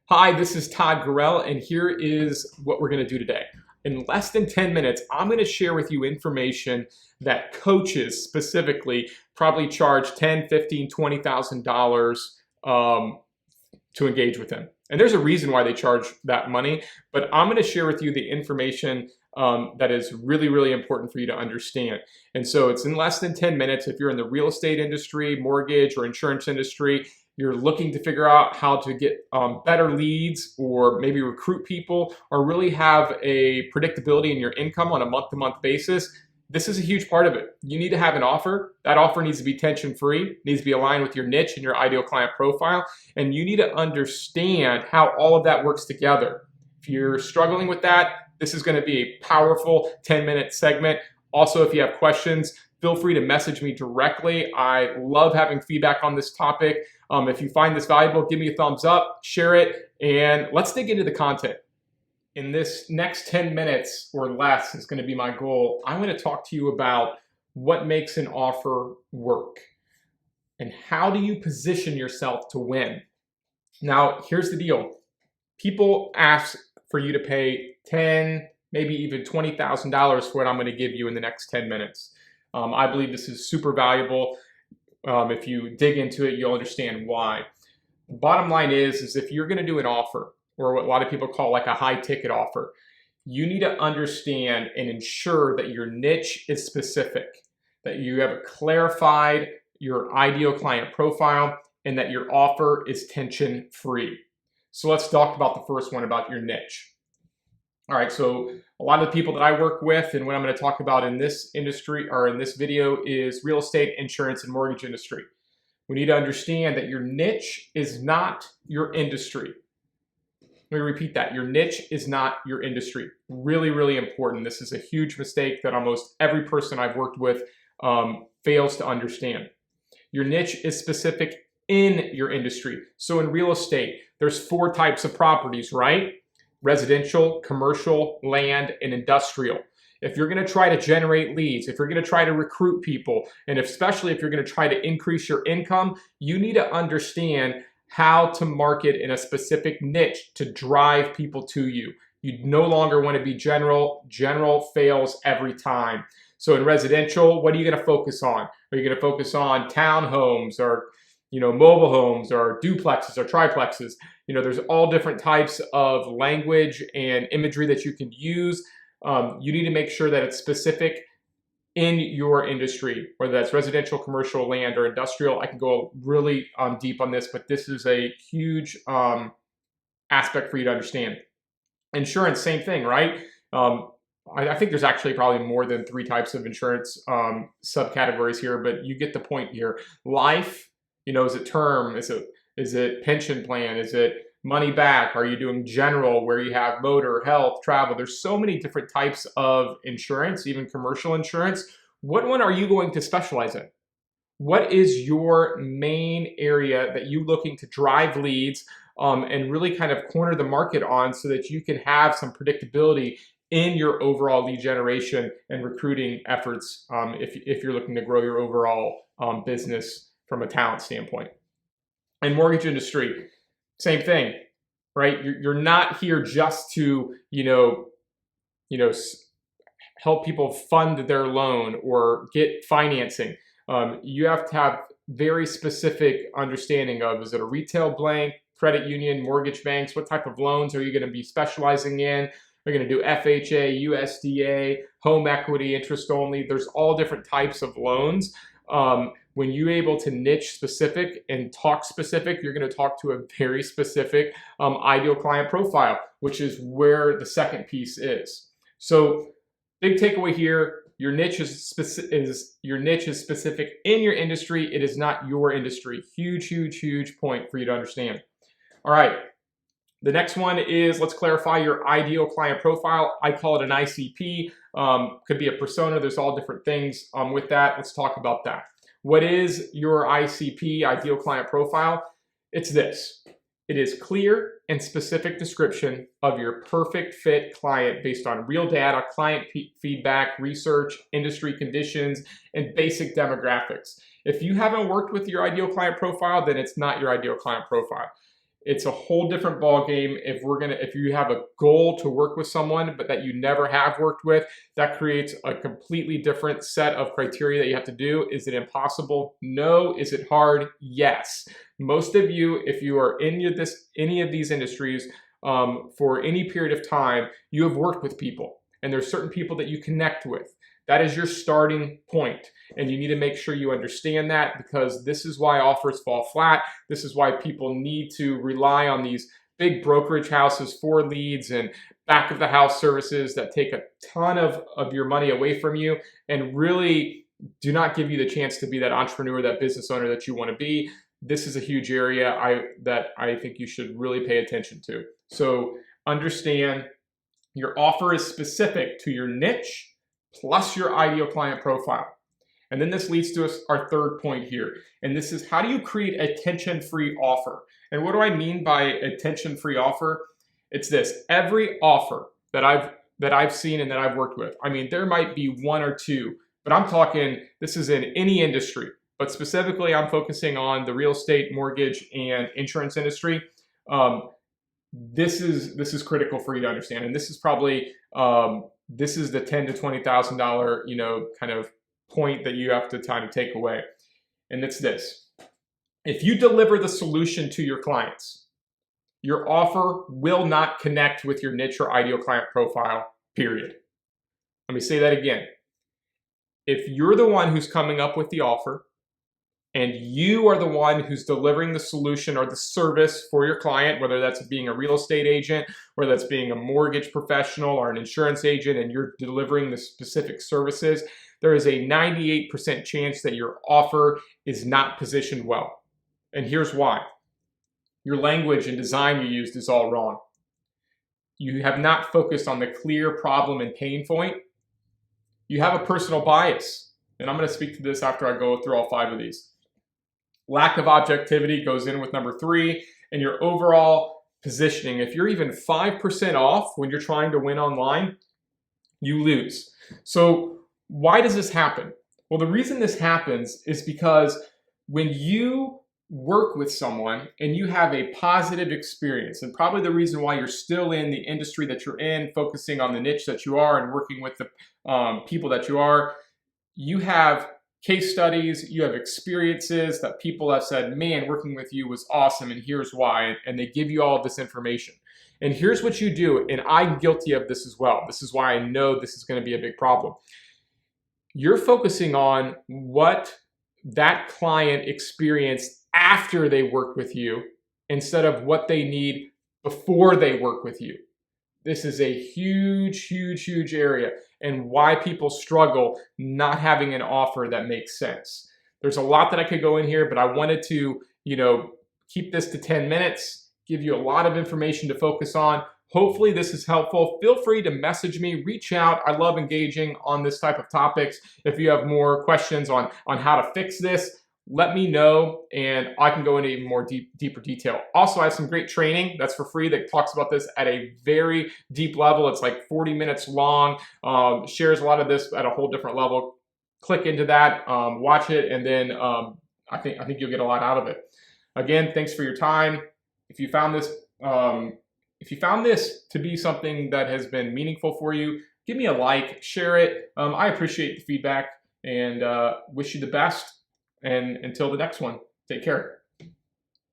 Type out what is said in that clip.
Hi, this is Todd Gorell, and here is what we're going to do today. In less than 10 minutes, I'm going to share with you information that coaches specifically probably charge 10, 15, $20,000 to engage with them. And there's a reason why they charge that money, but I'm going to share with you the information that is really, really important for you to understand. And so it's in less than 10 minutes. If you're in the real estate industry, mortgage, or insurance industry, you're looking to figure out how to get better leads or maybe recruit people or really have a predictability in your income on a month-to-month basis, this is a huge part of it. You need to have an offer. That offer needs to be tension-free, needs to be aligned with your niche and your ideal client profile, and you need to understand how all of that works together. If you're struggling with that, this is going to be a powerful 10-minute segment. Also, if you have questions, feel free to message me directly. I love having feedback on this topic. If you find this valuable, give me a thumbs up, share it, and let's dig into the content. In this next 10 minutes or less is going to be my goal. I'm going to talk to you about what makes an offer work and how do you position yourself to win. Now, here's the deal. People ask for you to pay $10,000, maybe even $20,000 for what I'm going to give you in the next 10 minutes. I believe this is super valuable. If you dig into it, you'll understand why. The bottom line is if you're going to do an offer, or what a lot of people call like a high ticket offer, you need to understand and ensure that your niche is specific, that you have clarified your ideal client profile, and that your offer is tension free. So let's talk about the first one, about your niche. All right, so a lot of the people that I work with and what I'm going to talk about in this industry or in this video is real estate, insurance, and mortgage industry. We need to understand that your niche is not your industry. Let me repeat that. Your niche is not your industry. Really, really important. This is a huge mistake that almost every person I've worked with fails to understand. Your niche is specific in your industry. So in real estate, there's 4 types of properties, right? Residential, commercial, land, and industrial. If you're going to try to generate leads, if you're going to try to recruit people, and especially if you're going to try to increase your income, you need to understand how to market in a specific niche to drive people to you. You no longer want to be general. General fails every time. So in residential, what are you going to focus on? Are you going to focus on townhomes or mobile homes or duplexes or triplexes? There's all different types of language and imagery that you can use. You need to make sure that it's specific in your industry, whether that's residential, commercial, land, or industrial. I can go really deep on this, but this is a huge aspect for you to understand. Insurance, same thing, right? I think there's actually probably more than 3 types of insurance subcategories here, but you get the point here. Life, is it term? Is it pension plan? Is it money back? Are you doing general where you have motor, health, travel? There's so many different types of insurance, even commercial insurance. What one are you going to specialize in? What is your main area that you're looking to drive leads and really kind of corner the market on so that you can have some predictability in your overall lead generation and recruiting efforts if you're looking to grow your overall business from a talent standpoint. In mortgage industry, same thing, right? You're not here just to, help people fund their loan or get financing. You have to have very specific understanding of, is it a retail bank, credit union, mortgage banks? What type of loans are you going to be specializing in? Are you going to do FHA, USDA, home equity, interest only? There's all different types of loans. When you're able to niche specific and talk specific, you're going to talk to a very specific ideal client profile, which is where the second piece is. So big takeaway here, your niche is specific in your industry. It is not your industry. Huge, huge, huge point for you to understand. All right. The next one is, let's clarify your ideal client profile. I call it an ICP. Could be a persona. There's all different things with that. Let's talk about that. What is your ICP, ideal client profile? It's this. It is clear and specific description of your perfect fit client based on real data, client feedback, research, industry conditions, and basic demographics. If you haven't worked with your ideal client profile, then it's not your ideal client profile. It's a whole different ball game. If you have a goal to work with someone, but that you never have worked with, that creates a completely different set of criteria that you have to do. Is it impossible? No. Is it hard? Yes. Most of you, if you are in any of these industries for any period of time, you have worked with people, and there's certain people that you connect with. That is your starting point, and you need to make sure you understand that, because this is why offers fall flat. This is why people need to rely on these big brokerage houses for leads and back of the house services that take a ton of your money away from you and really do not give you the chance to be that entrepreneur, that business owner that you want to be. This is a huge area that I think you should really pay attention to. So understand your offer is specific to your niche plus your ideal client profile. And then this leads to our third point here. And this is, how do you create a tension-free offer? And what do I mean by a tension-free offer? It's this: every offer that I've seen and that I've worked with, I mean, there might be one or two, but I'm talking, this is in any industry, but specifically I'm focusing on the real estate, mortgage, and insurance industry. This is critical for you to understand. And this is probably, this is the $10,000 to $20,000, kind of point that you have to kind of take away. And it's this: if you deliver the solution to your clients, your offer will not connect with your niche or ideal client profile, period. Let me say that again. If you're the one who's coming up with the offer and you are the one who's delivering the solution or the service for your client, whether that's being a real estate agent, whether that's being a mortgage professional or an insurance agent, and you're delivering the specific services, there is a 98% chance that your offer is not positioned well. And here's why. Your language and design you used is all wrong. You have not focused on the clear problem and pain point. You have a personal bias. And I'm going to speak to this after I go through all 5 of these. Lack of objectivity goes in with number 3, and your overall positioning. If you're even 5% off when you're trying to win online, you lose. So why does this happen? Well, the reason this happens is because when you work with someone and you have a positive experience, and probably the reason why you're still in the industry that you're in, focusing on the niche that you are and working with the people that you are, you have case studies, you have experiences that people have said, man, working with you was awesome, and here's why, and they give you all of this information. And here's what you do, and I'm guilty of this as well. This is why I know this is going to be a big problem. You're focusing on what that client experienced after they worked with you instead of what they need before they work with you. This is a huge, huge, huge area, and why people struggle not having an offer that makes sense. There's a lot that I could go in here, but I wanted to, keep this to 10 minutes, give you a lot of information to focus on. Hopefully this is helpful. Feel free to message me, reach out. I love engaging on this type of topics. If you have more questions on how to fix this, let me know, and I can go into even more deeper detail. Also, I have some great training that's for free that talks about this at a very deep level. It's like 40 minutes long, shares a lot of this at a whole different level. Click into that, watch it, and then I think you'll get a lot out of it. Again, thanks for your time. If you found this to be something that has been meaningful for you, give me a like, share it. I appreciate the feedback, and wish you the best. And until the next one, take care.